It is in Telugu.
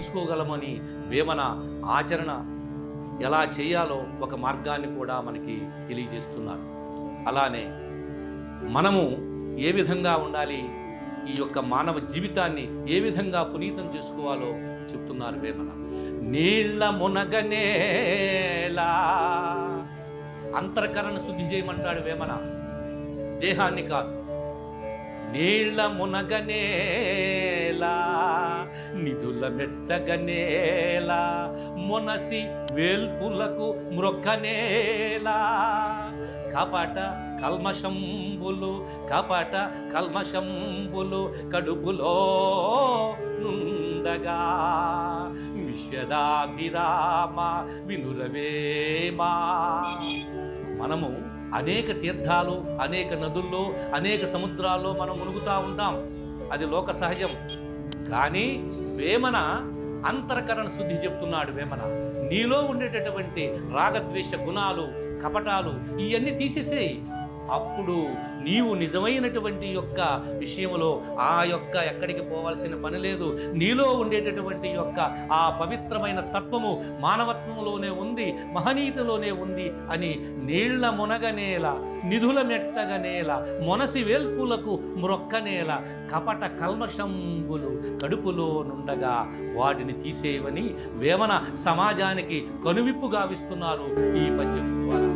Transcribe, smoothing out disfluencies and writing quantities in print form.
చేసుకోగలమని వేమన ఆచరణ ఎలా చేయాలో ఒక మార్గాన్ని కూడా మనకి తెలియజేస్తున్నారు. అలానే మనము ఏ విధంగా ఉండాలి, ఈ యొక్క మానవ జీవితాన్ని ఏ విధంగా పునీతం చేసుకోవాలో చెప్తున్నారు వేమన. నీళ్ల మునగనేలా, అంతర్కరణ శుద్ధి చేయమంటాడు వేమన, దేహాన్ని కాదు. నీళ్ల మునగనేలా, నిధుల మెట్టగనేలా, మొనసి వేల్పులకు మ్రొక్కనేలా, కపట కల్మషంబులు కడుపులో నుండగా, విశ్వదాభిరామ వినురవేమా. మనము అనేక తీర్థాలు, అనేక నదుల్లో, అనేక సముద్రాల్లో మనం మునుగుతూ ఉంటాం, అది లోక సహజం. కానీ వేమన అంతర్కరణ శుద్ధి చెప్తున్నాడు. వేమన నీలో ఉండేటటువంటి రాగద్వేష గుణాలు, కపటాలు ఇవన్నీ తీసేసేయి. అప్పుడు నీవు నిజమైనటువంటి యొక్క విషయంలో ఆ యొక్క ఎక్కడికి పోవాల్సిన పని లేదు. నీలో ఉండేటటువంటి యొక్క ఆ పవిత్రమైన తత్వము మానవత్వంలోనే ఉంది, మహనీయతలోనే ఉంది అని నీళ్ల మునగనేల, నిధుల మెట్టగనేల, మొనసి వేల్పులకు మ్రొక్కనేల, కపట కల్మషంబులు కడుపులో నుండగా వాటిని తీసేయవని వేమన సమాజానికి కనువిప్పు గావిస్తున్నారు ఈ పద్యం ద్వారా.